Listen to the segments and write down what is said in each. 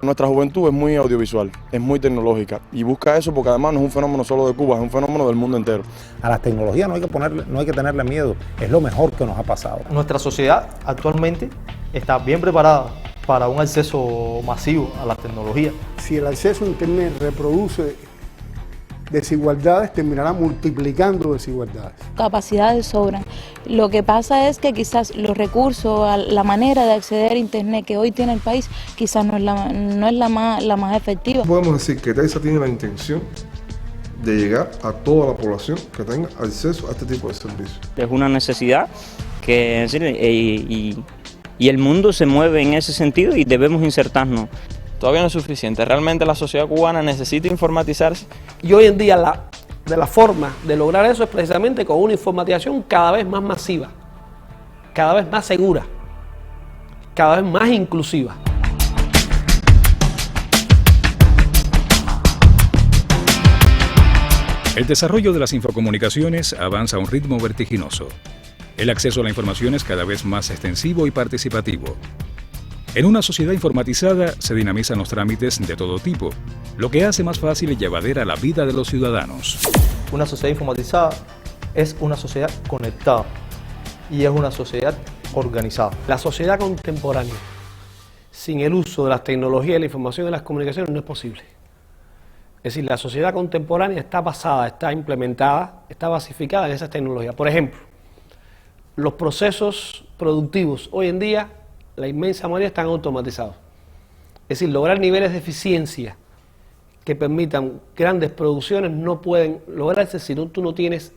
Nuestra juventud es muy audiovisual, es muy tecnológica y busca eso porque además no es un fenómeno solo de Cuba, es un fenómeno del mundo entero. A las tecnologías no hay que tenerle miedo, es lo mejor que nos ha pasado. Nuestra sociedad actualmente está bien preparada para un acceso masivo a la tecnología. Si el acceso a Internet reproduce desigualdades, terminará multiplicando desigualdades. Capacidades sobran. Lo que pasa es que quizás los recursos, la manera de acceder a Internet que hoy tiene el país, quizás no es la más efectiva. Podemos decir que TEISA tiene la intención de llegar a toda la población que tenga acceso a este tipo de servicios. Es una necesidad que y el mundo se mueve en ese sentido y debemos insertarnos. Todavía no es suficiente, realmente la sociedad cubana necesita informatizarse. Y hoy en día la forma de lograr eso es precisamente con una informatización cada vez más masiva, cada vez más segura, cada vez más inclusiva. El desarrollo de las infocomunicaciones avanza a un ritmo vertiginoso. El acceso a la información es cada vez más extensivo y participativo. En una sociedad informatizada se dinamizan los trámites de todo tipo, lo que hace más fácil y llevadera la vida de los ciudadanos. Una sociedad informatizada es una sociedad conectada y es una sociedad organizada. La sociedad contemporánea, sin el uso de las tecnologías de la información y de las comunicaciones, no es posible. Es decir, la sociedad contemporánea está basada, está implementada, está basificada en esas tecnologías. Por ejemplo, los procesos productivos hoy en día, la inmensa mayoría están automatizados. Es decir, lograr niveles de eficiencia que permitan grandes producciones no pueden lograrse si tú no tienes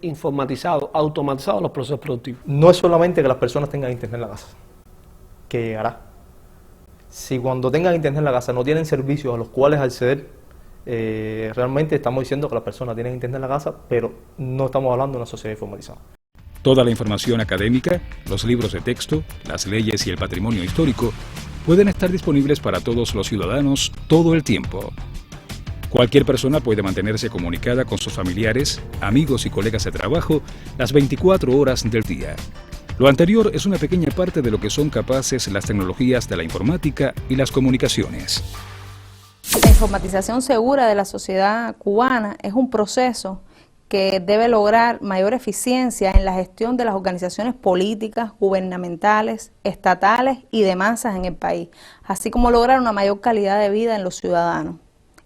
automatizados los procesos productivos. No es solamente que las personas tengan internet en la casa, que llegará. Si cuando tengan internet en la casa no tienen servicios a los cuales acceder, realmente estamos diciendo que las personas tienen internet en la casa, pero no estamos hablando de una sociedad informatizada. Toda la información académica, los libros de texto, las leyes y el patrimonio histórico pueden estar disponibles para todos los ciudadanos todo el tiempo. Cualquier persona puede mantenerse comunicada con sus familiares, amigos y colegas de trabajo las 24 horas del día. Lo anterior es una pequeña parte de lo que son capaces las tecnologías de la informática y las comunicaciones. La informatización segura de la sociedad cubana es un proceso que debe lograr mayor eficiencia en la gestión de las organizaciones políticas, gubernamentales, estatales y de masas en el país, así como lograr una mayor calidad de vida en los ciudadanos.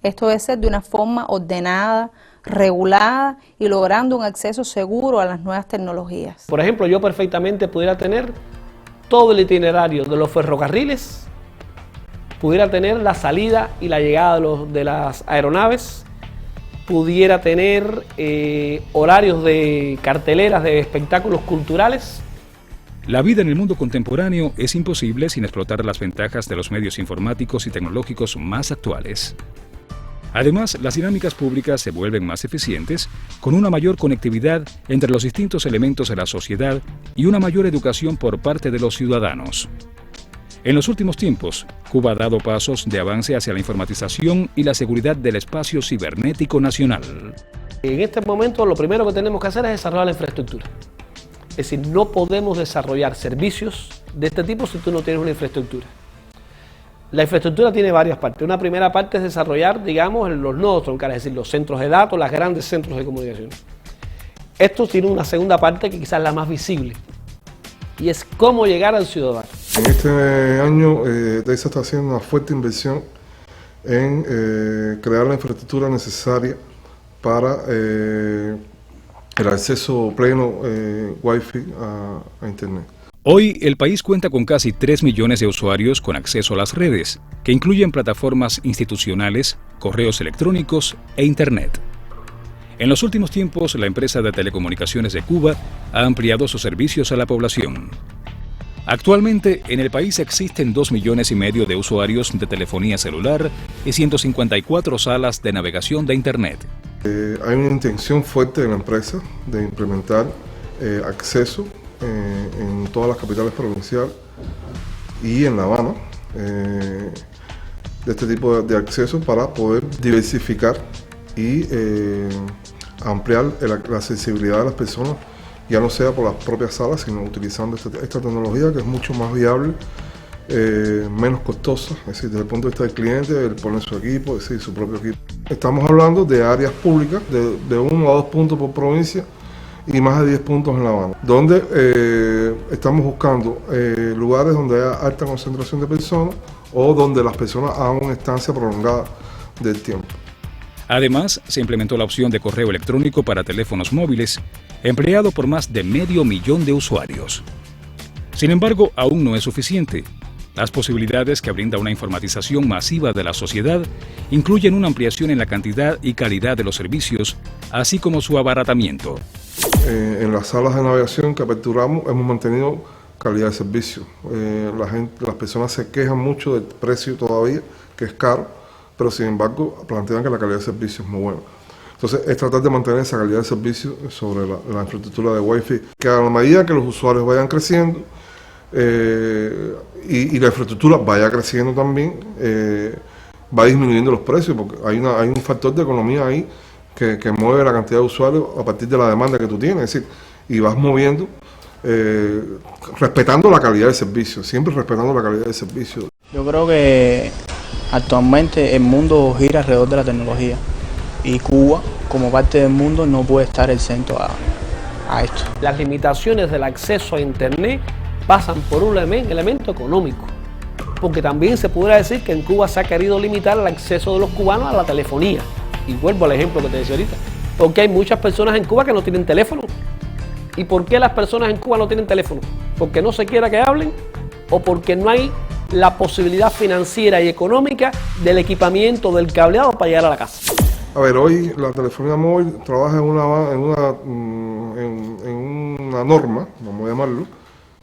Esto debe ser de una forma ordenada, regulada y logrando un acceso seguro a las nuevas tecnologías. Por ejemplo, yo perfectamente pudiera tener todo el itinerario de los ferrocarriles, pudiera tener la salida y la llegada de las aeronaves, pudiera tener horarios de carteleras de espectáculos culturales. La vida en el mundo contemporáneo es imposible sin explotar las ventajas de los medios informáticos y tecnológicos más actuales. Además, las dinámicas públicas se vuelven más eficientes con una mayor conectividad entre los distintos elementos de la sociedad y una mayor educación por parte de los ciudadanos. En los últimos tiempos, Cuba ha dado pasos de avance hacia la informatización y la seguridad del espacio cibernético nacional. En este momento lo primero que tenemos que hacer es desarrollar la infraestructura. Es decir, no podemos desarrollar servicios de este tipo si tú no tienes una infraestructura. La infraestructura tiene varias partes. Una primera parte es desarrollar, digamos, los nodos troncales, es decir, los centros de datos, los grandes centros de comunicación. Esto tiene una segunda parte que quizás es la más visible, y es cómo llegar al ciudadano. En este año, TEISA está haciendo una fuerte inversión en crear la infraestructura necesaria para el acceso pleno Wi-Fi a Internet. Hoy, el país cuenta con casi 3 millones de usuarios con acceso a las redes, que incluyen plataformas institucionales, correos electrónicos e Internet. En los últimos tiempos, la empresa de telecomunicaciones de Cuba ha ampliado sus servicios a la población. Actualmente, en el país existen 2,5 millones de usuarios de telefonía celular y 154 salas de navegación de Internet. Hay una intención fuerte de la empresa de implementar acceso en todas las capitales provinciales y en La Habana de este tipo de acceso para poder diversificar y ampliar la accesibilidad de las personas, ya no sea por las propias salas, sino utilizando esta tecnología que es mucho más viable menos costosa, es decir, desde el punto de vista del cliente, él pone su equipo, es decir, su propio equipo. Estamos hablando de áreas públicas de 1 a 2 puntos por provincia y más de 10 puntos en La Habana, donde estamos buscando lugares donde haya alta concentración de personas o donde las personas hagan una estancia prolongada del tiempo. Además, se implementó la opción de correo electrónico para teléfonos móviles, empleado por más de 500.000 de usuarios. Sin embargo, aún no es suficiente. Las posibilidades que brinda una informatización masiva de la sociedad incluyen una ampliación en la cantidad y calidad de los servicios, así como su abaratamiento. En las salas de navegación que aperturamos hemos mantenido calidad de servicio. Las personas se quejan mucho del precio todavía, que es caro, pero sin embargo plantean que la calidad de servicio es muy buena. Entonces es tratar de mantener esa calidad de servicio sobre la infraestructura de Wi-Fi, que a la medida que los usuarios vayan creciendo y la infraestructura vaya creciendo también, va disminuyendo los precios, porque hay un factor de economía ahí que mueve la cantidad de usuarios a partir de la demanda que tú tienes, es decir, y vas moviendo, respetando la calidad del servicio, siempre respetando la calidad del servicio. Yo creo que actualmente el mundo gira alrededor de la tecnología y Cuba, como parte del mundo, no puede estar exento a esto. Las limitaciones del acceso a Internet pasan por un elemento económico, porque también se podría decir que en Cuba se ha querido limitar el acceso de los cubanos a la telefonía. Y vuelvo al ejemplo que te decía ahorita, porque hay muchas personas en Cuba que no tienen teléfono. ¿Y por qué las personas en Cuba no tienen teléfono? ¿Porque no se quiera que hablen o porque no hay la posibilidad financiera y económica del equipamiento, del cableado para llegar a la casa? A ver, hoy la telefonía móvil trabaja en una norma, vamos a llamarlo,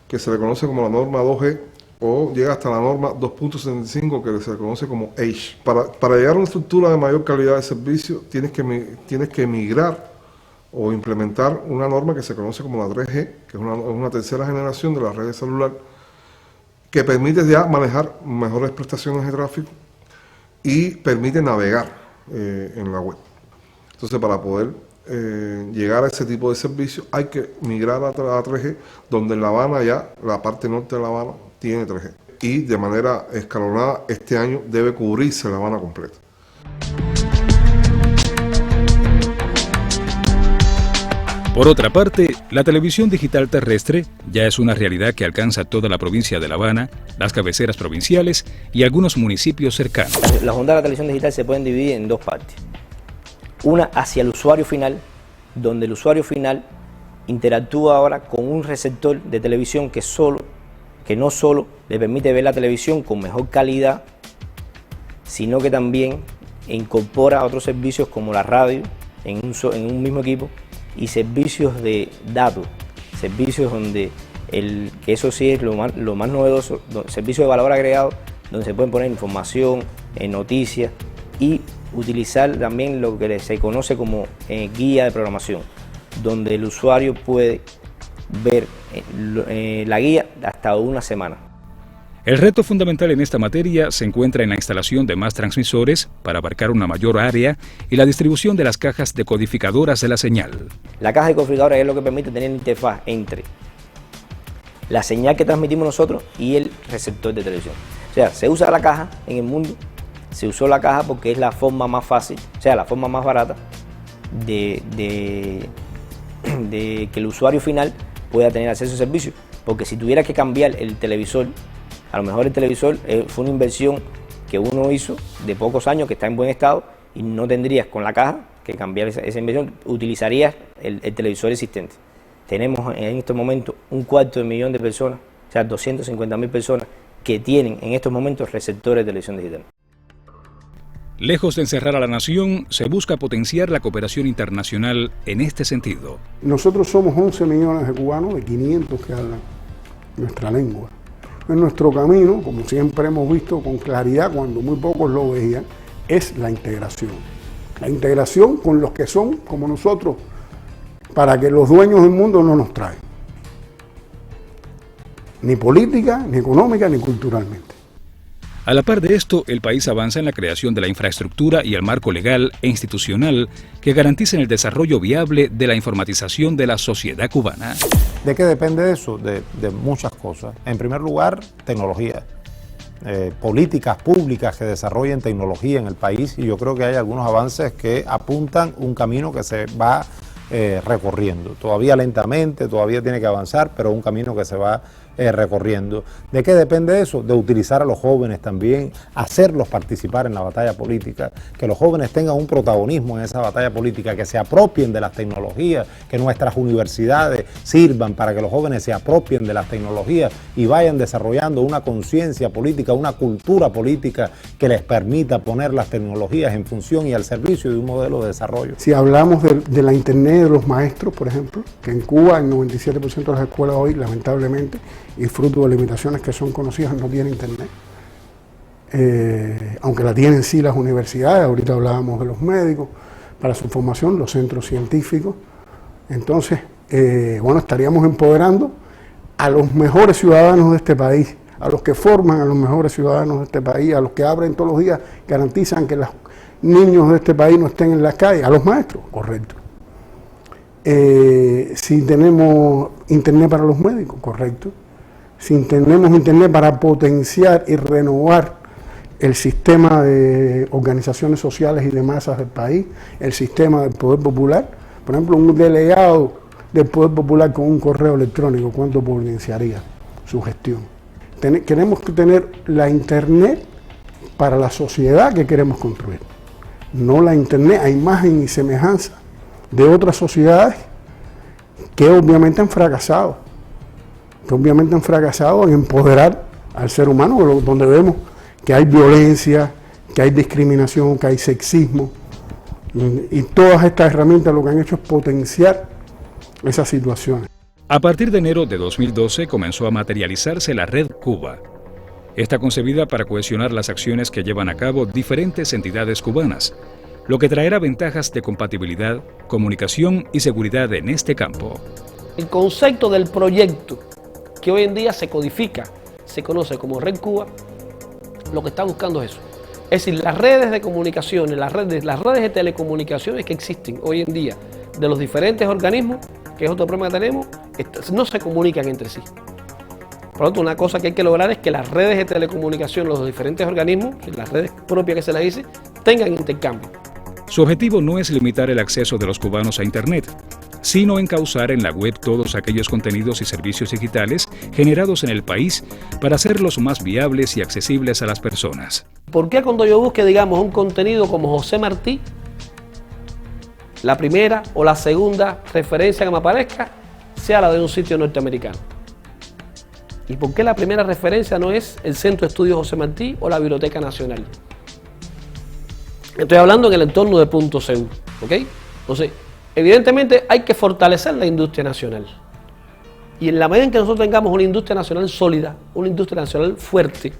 que se le conoce como la norma 2G o llega hasta la norma 2.75 que se le conoce como H. Para llegar a una estructura de mayor calidad de servicio tienes que migrar o implementar una norma que se conoce como la 3G, que es una tercera generación de la red celular, que permite ya manejar mejores prestaciones de tráfico y permite navegar en la web. Entonces, para poder llegar a ese tipo de servicio hay que migrar a 3G, donde en La Habana ya, la parte norte de La Habana, tiene 3G. Y de manera escalonada, este año debe cubrirse La Habana completa. Por otra parte, la televisión digital terrestre ya es una realidad que alcanza toda la provincia de La Habana, las cabeceras provinciales y algunos municipios cercanos. Las ondas de la televisión digital se pueden dividir en dos partes. Una hacia el usuario final, donde el usuario final interactúa ahora con un receptor de televisión que no solo le permite ver la televisión con mejor calidad, sino que también incorpora otros servicios como la radio en un mismo equipo, y servicios de datos, servicios donde, que eso sí es lo más novedoso, servicios de valor agregado, donde se pueden poner información, noticias y utilizar también lo que se conoce como guía de programación, donde el usuario puede ver la guía hasta una semana. El reto fundamental en esta materia se encuentra en la instalación de más transmisores para abarcar una mayor área y la distribución de las cajas decodificadoras de la señal. La caja decodificadora es lo que permite tener interfaz entre la señal que transmitimos nosotros y el receptor de televisión. O sea, se usa la caja en el mundo, se usó la caja porque es la forma más fácil, o sea, la forma más barata de que el usuario final pueda tener acceso a servicios. Porque si tuviera que cambiar el televisor, a lo mejor el televisor fue una inversión que uno hizo de pocos años, que está en buen estado, y no tendrías con la caja que cambiar esa inversión, utilizarías el televisor existente. Tenemos en estos momentos 250.000 de personas, o sea, 250.000 personas que tienen en estos momentos receptores de televisión digital. Lejos de encerrar a la nación, se busca potenciar la cooperación internacional en este sentido. Nosotros somos 11 millones de cubanos, de 500 que hablan nuestra lengua. En nuestro camino, como siempre hemos visto con claridad cuando muy pocos lo veían, es la integración. La integración con los que son como nosotros, para que los dueños del mundo no nos traigan. Ni política, ni económica, ni culturalmente. A la par de esto, el país avanza en la creación de la infraestructura y el marco legal e institucional que garanticen el desarrollo viable de la informatización de la sociedad cubana. ¿De qué depende eso? De muchas cosas. En primer lugar, tecnología. políticas públicas que desarrollen tecnología en el país, y yo creo que hay algunos avances que apuntan un camino que se va recorriendo, todavía lentamente, todavía tiene que avanzar, pero un camino que se va recorriendo. ¿De qué depende eso? De utilizar a los jóvenes también, hacerlos participar en la batalla política, que los jóvenes tengan un protagonismo en esa batalla política, que se apropien de las tecnologías, que nuestras universidades sirvan para que los jóvenes se apropien de las tecnologías y vayan desarrollando una conciencia política, una cultura política que les permita poner las tecnologías en función y al servicio de un modelo de desarrollo. Si hablamos de la internet de los maestros, por ejemplo, que en Cuba el 97% de las escuelas hoy, lamentablemente, y fruto de limitaciones que son conocidas, no tiene internet. Aunque la tienen sí las universidades, ahorita hablábamos de los médicos, para su formación, los centros científicos. Entonces, bueno, estaríamos empoderando a los mejores ciudadanos de este país, a los que forman a los mejores ciudadanos de este país, a los que abren todos los días, garantizan que los niños de este país no estén en la calle, a los maestros, correcto. Si tenemos internet para los médicos, correcto. Si tenemos internet para potenciar y renovar el sistema de organizaciones sociales y de masas del país, el sistema del poder popular, por ejemplo, un delegado del poder popular con un correo electrónico, ¿cuánto potenciaría su gestión? Queremos tener la internet para la sociedad que queremos construir, no la internet a imagen y semejanza de otras sociedades que obviamente han fracasado. En empoderar al ser humano, donde vemos que hay violencia, que hay discriminación, que hay sexismo, y todas estas herramientas lo que han hecho es potenciar esas situaciones. A partir de enero de 2012 comenzó a materializarse la Red Cuba. Está concebida para cohesionar las acciones que llevan a cabo diferentes entidades cubanas, lo que traerá ventajas de compatibilidad, comunicación y seguridad en este campo. El concepto del proyecto que hoy en día se codifica, se conoce como Red Cuba, lo que está buscando es eso. Es decir, las redes de comunicaciones, las redes de telecomunicaciones que existen hoy en día de los diferentes organismos, que es otro problema que tenemos, no se comunican entre sí. Por lo tanto, una cosa que hay que lograr es que las redes de telecomunicación, los diferentes organismos, las redes propias que se les dice, tengan intercambio. Su objetivo no es limitar el acceso de los cubanos a Internet, sino encauzar en la web todos aquellos contenidos y servicios digitales generados en el país para hacerlos más viables y accesibles a las personas. ¿Por qué cuando yo busque, digamos, un contenido como José Martí, la primera o la segunda referencia que me aparezca sea la de un sitio norteamericano? ¿Y por qué la primera referencia no es el Centro de Estudios José Martí o la Biblioteca Nacional? Estoy hablando en el entorno de punto seguro, ¿ok? Entonces, evidentemente hay que fortalecer la industria nacional. Y en la medida en que nosotros tengamos una industria nacional sólida, una industria nacional fuerte,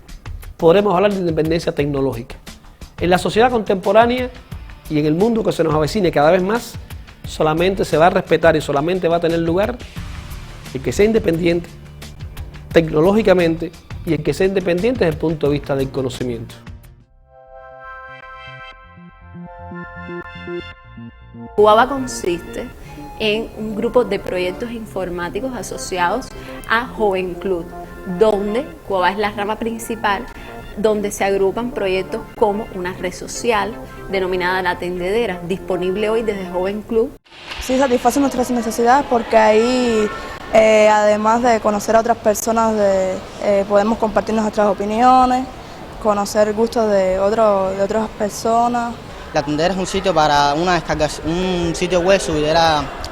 podremos hablar de independencia tecnológica. En la sociedad contemporánea y en el mundo que se nos avecine cada vez más, solamente se va a respetar y solamente va a tener lugar el que sea independiente tecnológicamente y el que sea independiente desde el punto de vista del conocimiento. Cuaba consiste en un grupo de proyectos informáticos asociados a Joven Club, donde Cuaba es la rama principal, donde se agrupan proyectos como una red social denominada La Tendedera, disponible hoy desde Joven Club. Sí, satisface nuestras necesidades porque ahí, además de conocer a otras personas, podemos compartir nuestras opiniones, conocer gustos de otras personas. La Tendedera es un sitio para un sitio web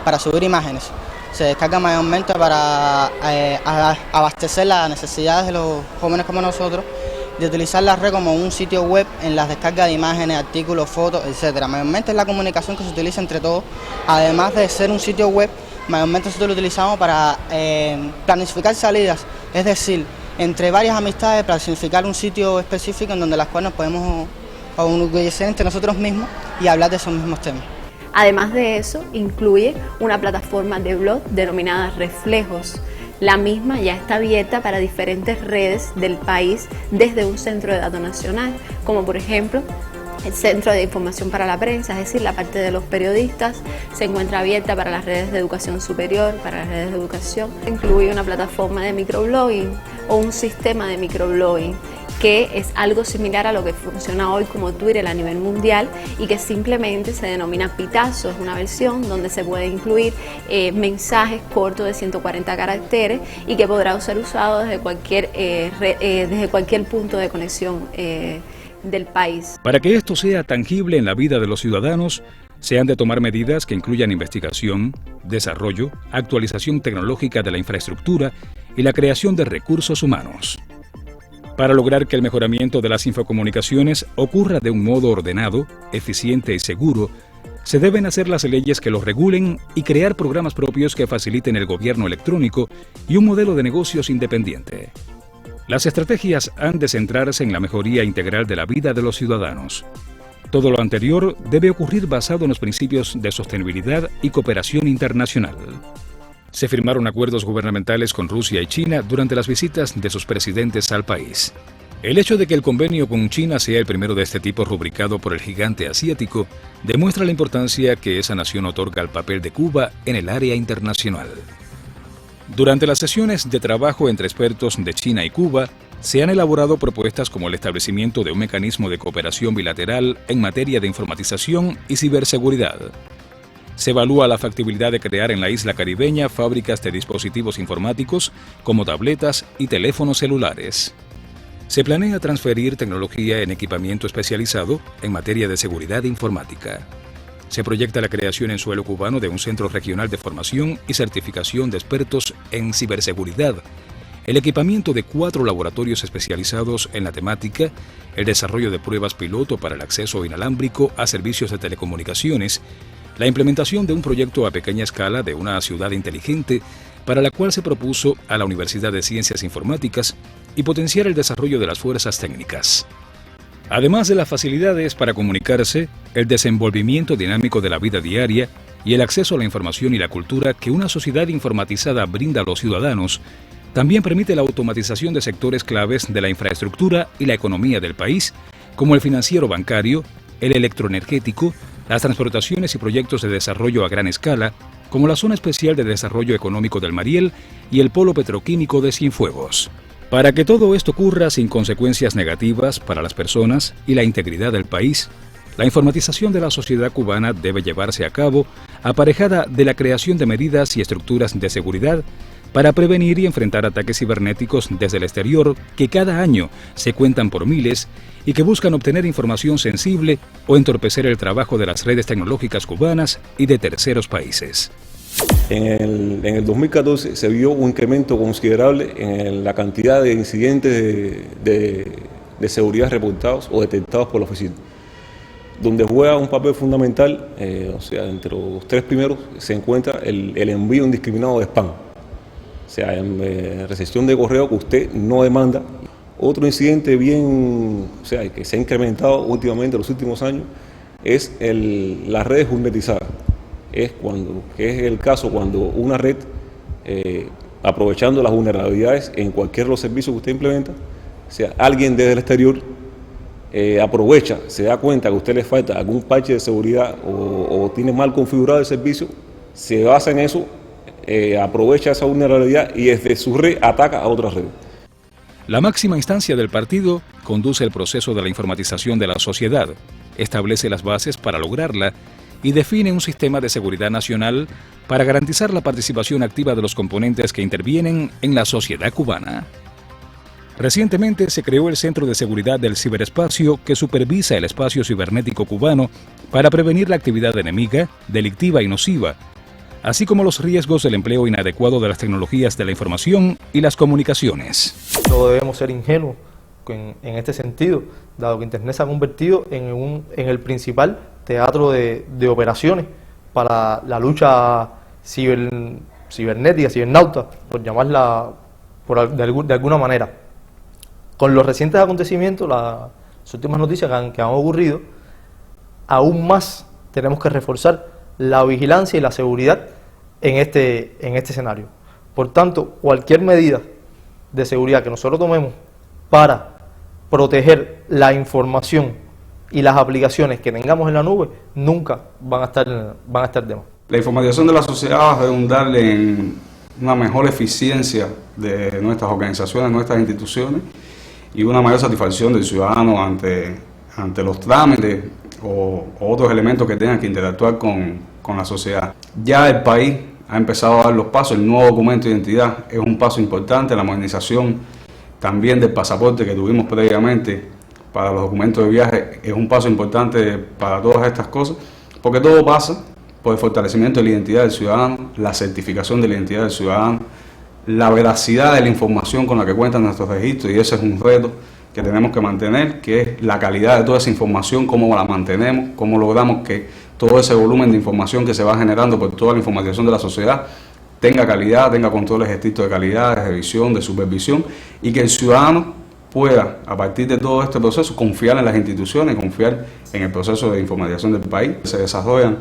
para subir imágenes. Se descarga mayormente para abastecer las necesidades de los jóvenes como nosotros, de utilizar la red como un sitio web en las descargas de imágenes, artículos, fotos, etc. Mayormente es la comunicación que se utiliza entre todos, además de ser un sitio web, mayormente nosotros lo utilizamos para planificar salidas, es decir, entre varias amistades, planificar un sitio específico en donde las cuales nos podemos orgullecer entre nosotros mismos y hablar de esos mismos temas. Además de eso, incluye una plataforma de blog denominada Reflejos. La misma ya está abierta para diferentes redes del país desde un centro de datos nacional, como por ejemplo el Centro de Información para la Prensa, es decir, la parte de los periodistas. Se encuentra abierta para las redes de educación superior, para las redes de educación. Incluye una plataforma de microblogging o un sistema de microblogging que es algo similar a lo que funciona hoy como Twitter a nivel mundial y que simplemente se denomina Pitazo. Es una versión donde se puede incluir mensajes cortos de 140 caracteres y que podrá ser usado desde cualquier punto de conexión del país. Para que esto sea tangible en la vida de los ciudadanos, se han de tomar medidas que incluyan investigación, desarrollo, actualización tecnológica de la infraestructura y la creación de recursos humanos. Para lograr que el mejoramiento de las infocomunicaciones ocurra de un modo ordenado, eficiente y seguro, se deben hacer las leyes que los regulen y crear programas propios que faciliten el gobierno electrónico y un modelo de negocios independiente. Las estrategias han de centrarse en la mejoría integral de la vida de los ciudadanos. Todo lo anterior debe ocurrir basado en los principios de sostenibilidad y cooperación internacional. Se firmaron acuerdos gubernamentales con Rusia y China durante las visitas de sus presidentes al país. El hecho de que el convenio con China sea el primero de este tipo rubricado por el gigante asiático demuestra la importancia que esa nación otorga al papel de Cuba en el área internacional. Durante las sesiones de trabajo entre expertos de China y Cuba, se han elaborado propuestas como el establecimiento de un mecanismo de cooperación bilateral en materia de informatización y ciberseguridad. Se evalúa la factibilidad de crear en la isla caribeña fábricas de dispositivos informáticos como tabletas y teléfonos celulares. Se planea transferir tecnología en equipamiento especializado en materia de seguridad informática. Se proyecta la creación en suelo cubano de un centro regional de formación y certificación de expertos en ciberseguridad, el equipamiento de 4 laboratorios especializados en la temática, el desarrollo de pruebas piloto para el acceso inalámbrico a servicios de telecomunicaciones, la implementación de un proyecto a pequeña escala de una ciudad inteligente para la cual se propuso a la Universidad de Ciencias Informáticas y potenciar el desarrollo de las fuerzas técnicas. Además de las facilidades para comunicarse, el desenvolvimiento dinámico de la vida diaria y el acceso a la información y la cultura que una sociedad informatizada brinda a los ciudadanos, también permite la automatización de sectores claves de la infraestructura y la economía del país, como el financiero bancario, el electroenergético, las transportaciones y proyectos de desarrollo a gran escala, como la Zona Especial de Desarrollo Económico del Mariel y el Polo Petroquímico de Cienfuegos. Para que todo esto ocurra sin consecuencias negativas para las personas y la integridad del país, la informatización de la sociedad cubana debe llevarse a cabo aparejada de la creación de medidas y estructuras de seguridad para prevenir y enfrentar ataques cibernéticos desde el exterior que cada año se cuentan por miles y que buscan obtener información sensible o entorpecer el trabajo de las redes tecnológicas cubanas y de terceros países. En el 2014 se vio un incremento considerable en la cantidad de incidentes de seguridad reportados o detectados por la oficina, donde juega un papel fundamental, entre los 3 primeros se encuentra el envío indiscriminado de spam. O sea, en recepción de correo que usted no demanda. Otro incidente que se ha incrementado últimamente en los últimos años es las redes gourmetizadas. Que es el caso cuando una red, aprovechando las vulnerabilidades en cualquiera de los servicios que usted implementa, o sea, alguien desde el exterior aprovecha, se da cuenta que a usted le falta algún parche de seguridad o tiene mal configurado el servicio, se basa en eso, aprovecha esa vulnerabilidad y desde su red ataca a otras redes. La máxima instancia del partido conduce el proceso de la informatización de la sociedad, establece las bases para lograrla y define un sistema de seguridad nacional para garantizar la participación activa de los componentes que intervienen en la sociedad cubana. Recientemente se creó el Centro de Seguridad del Ciberespacio que supervisa el espacio cibernético cubano para prevenir la actividad enemiga, delictiva y nociva, así como los riesgos del empleo inadecuado de las tecnologías de la información y las comunicaciones. No debemos ser ingenuos en este sentido, dado que Internet se ha convertido en el principal teatro de operaciones para la lucha cibernética, cibernauta, por llamarla de alguna manera. Con los recientes acontecimientos, las últimas noticias que han ocurrido, aún más tenemos que reforzar la vigilancia y la seguridad en este escenario. Por tanto, cualquier medida de seguridad que nosotros tomemos para proteger la información y las aplicaciones que tengamos en la nube nunca van a estar de más. La informatización de la sociedad va a redundarle en una mejor eficiencia de nuestras organizaciones, nuestras instituciones, y una mayor satisfacción del ciudadano ante los trámites o otros elementos que tengan que interactuar con la sociedad. Ya el país ha empezado a dar los pasos, el nuevo documento de identidad es un paso importante, la modernización también del pasaporte que tuvimos previamente para los documentos de viaje es un paso importante para todas estas cosas, porque todo pasa por el fortalecimiento de la identidad del ciudadano, la certificación de la identidad del ciudadano, la veracidad de la información con la que cuentan nuestros registros, y ese es un reto que tenemos que mantener, que es la calidad de toda esa información, cómo la mantenemos, cómo logramos que todo ese volumen de información que se va generando por toda la información de la sociedad tenga calidad, tenga controles estrictos de calidad, de revisión, de supervisión, y que el ciudadano pueda, a partir de todo este proceso, confiar en las instituciones, confiar en el proceso de informatización del país. Se desarrollan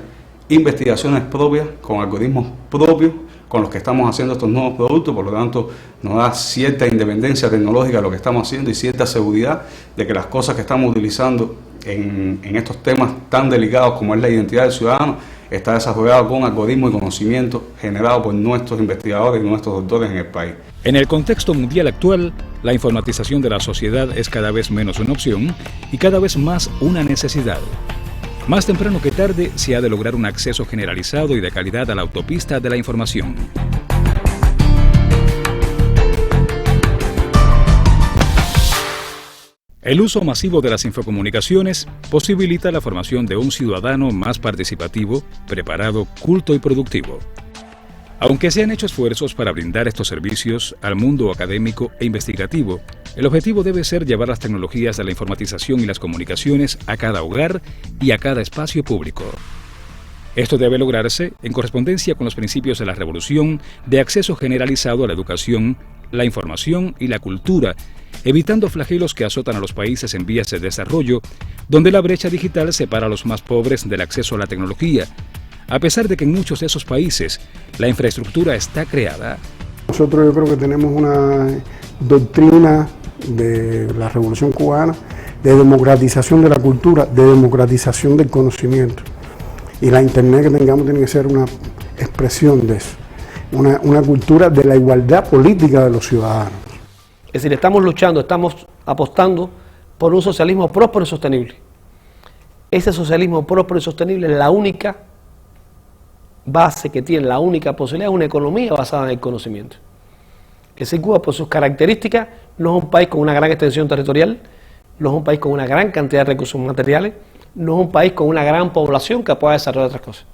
investigaciones propias, con algoritmos propios, con los que estamos haciendo estos nuevos productos, por lo tanto nos da cierta independencia tecnológica de lo que estamos haciendo y cierta seguridad de que las cosas que estamos utilizando en estos temas tan delicados como es la identidad del ciudadano está desarrollado con algoritmos y conocimiento generado por nuestros investigadores y nuestros doctores en el país. En el contexto mundial actual, la informatización de la sociedad es cada vez menos una opción y cada vez más una necesidad. Más temprano que tarde se ha de lograr un acceso generalizado y de calidad a la autopista de la información. El uso masivo de las infocomunicaciones posibilita la formación de un ciudadano más participativo, preparado, culto y productivo. Aunque se han hecho esfuerzos para brindar estos servicios al mundo académico e investigativo, el objetivo debe ser llevar las tecnologías de la informatización y las comunicaciones a cada hogar y a cada espacio público. Esto debe lograrse en correspondencia con los principios de la revolución de acceso generalizado a la educación, la información y la cultura, evitando flagelos que azotan a los países en vías de desarrollo, donde la brecha digital separa a los más pobres del acceso a la tecnología, a pesar de que en muchos de esos países la infraestructura está creada. Nosotros yo creo que tenemos una doctrina de la Revolución Cubana de democratización de la cultura, de democratización del conocimiento. Y la Internet que tengamos tiene que ser una expresión de eso, una cultura de la igualdad política de los ciudadanos. Es decir, estamos luchando, estamos apostando por un socialismo próspero y sostenible. Ese socialismo próspero y sostenible es la única base que tiene, la única posibilidad es una economía basada en el conocimiento. Es decir, Cuba, por sus características, no es un país con una gran extensión territorial, no es un país con una gran cantidad de recursos materiales, no es un país con una gran población que pueda desarrollar otras cosas.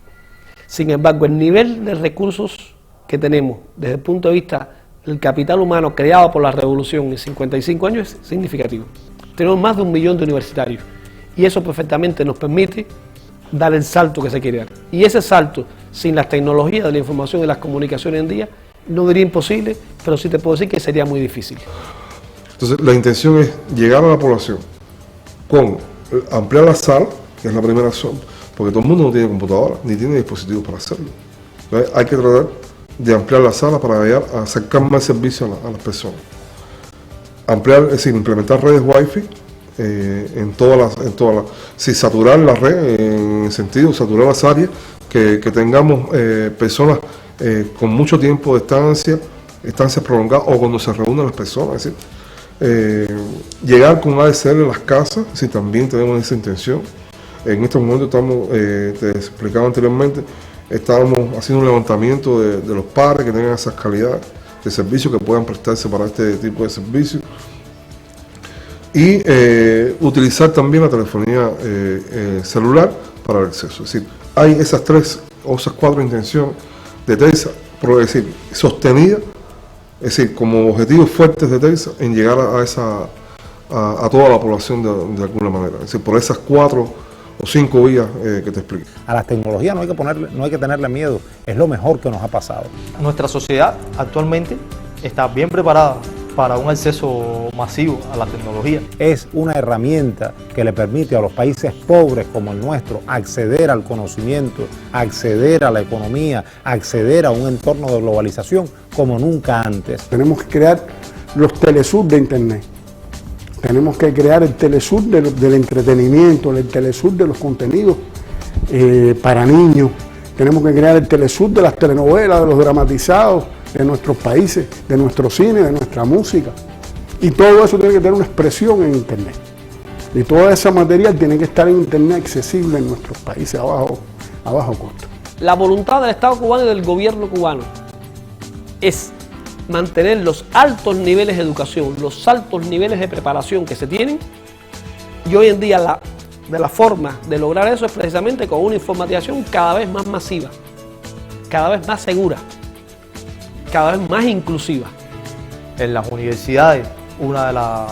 Sin embargo, el nivel de recursos que tenemos desde el punto de vista del capital humano creado por la revolución en 55 años es significativo. Tenemos más de 1 millón de universitarios y eso perfectamente nos permite dar el salto que se quiere dar. Y ese salto, sin las tecnologías de la información y las comunicaciones en día, no diría imposible, pero sí te puedo decir que sería muy difícil. Entonces, la intención es llegar a la población con ampliar la sala, que es la primera opción, porque todo el mundo no tiene computadora, ni tiene dispositivos para hacerlo. Entonces, hay que tratar de ampliar la sala para acercar más servicio a las personas. Ampliar, es decir, implementar redes Wi-Fi en todas las, si saturar la red, en el sentido, saturar las áreas, que tengamos personas con mucho tiempo de estancias prolongadas o cuando se reúnen las personas, es decir, llegar con ADSL a las casas, si también tenemos esa intención. En este momento estamos, te explicaba anteriormente, estábamos haciendo un levantamiento de los padres que tengan esas calidades de servicio que puedan prestarse para este tipo de servicios. Y utilizar también la telefonía celular para el acceso. Es decir, hay esas 3 o esas 4 intenciones de TELSA, es decir, sostenidas, es decir, como objetivos fuertes de TELSA en llegar a toda la población de alguna manera. Es decir, por esas 4 o 5 vías que te explico. A las tecnologías no hay que tenerle miedo, es lo mejor que nos ha pasado. Nuestra sociedad actualmente está bien preparada para un acceso masivo a la tecnología. Es una herramienta que le permite a los países pobres como el nuestro acceder al conocimiento, acceder a la economía, acceder a un entorno de globalización como nunca antes. Tenemos que crear los Telesur de Internet. Tenemos que crear el Telesur del entretenimiento, el Telesur de los contenidos para niños. Tenemos que crear el Telesur de las telenovelas, de los dramatizados de nuestros países, de nuestro cine, de nuestra música. Y todo eso tiene que tener una expresión en Internet. Y todo ese material tiene que estar en Internet accesible en nuestros países a bajo costo. La voluntad del Estado cubano y del gobierno cubano es mantener los altos niveles de educación, los altos niveles de preparación que se tienen, y hoy en día de la forma de lograr eso es precisamente con una informatización cada vez más masiva, cada vez más segura, cada vez más inclusiva. En las universidades, una de las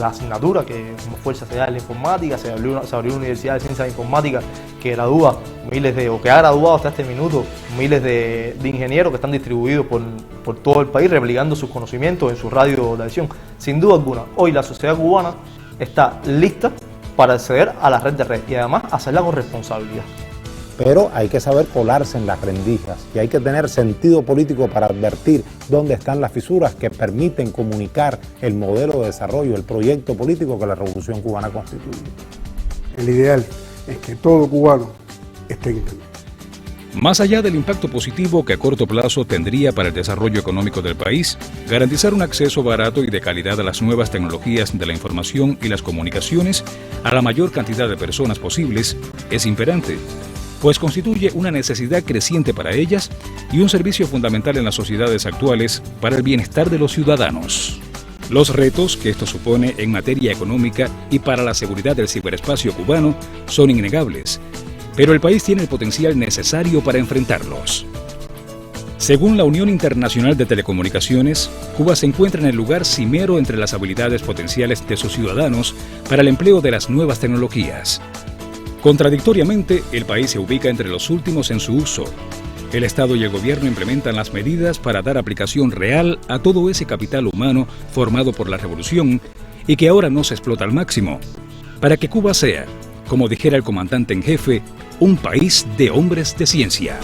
asignaturas que como fuerza se da en la informática, se abrió una universidad de ciencias de informática que gradúa que ha graduado hasta este minuto miles de ingenieros que están distribuidos por todo el país, replicando sus conocimientos en su radio de acción. Sin duda alguna, hoy la sociedad cubana está lista para acceder a la red de red y además hacerla con responsabilidad. Pero hay que saber colarse en las rendijas y hay que tener sentido político para advertir dónde están las fisuras que permiten comunicar el modelo de desarrollo, el proyecto político que la Revolución Cubana constituye. El ideal es que todo cubano esté en Internet. Más allá del impacto positivo que a corto plazo tendría para el desarrollo económico del país, garantizar un acceso barato y de calidad a las nuevas tecnologías de la información y las comunicaciones a la mayor cantidad de personas posibles es imperante, pues constituye una necesidad creciente para ellas y un servicio fundamental en las sociedades actuales para el bienestar de los ciudadanos. Los retos que esto supone en materia económica y para la seguridad del ciberespacio cubano son innegables, pero el país tiene el potencial necesario para enfrentarlos. Según la Unión Internacional de Telecomunicaciones, Cuba se encuentra en el lugar cimero entre las habilidades potenciales de sus ciudadanos para el empleo de las nuevas tecnologías. Contradictoriamente, el país se ubica entre los últimos en su uso. El Estado y el gobierno implementan las medidas para dar aplicación real a todo ese capital humano formado por la revolución y que ahora no se explota al máximo, para que Cuba sea, como dijera el comandante en jefe, un país de hombres de ciencia.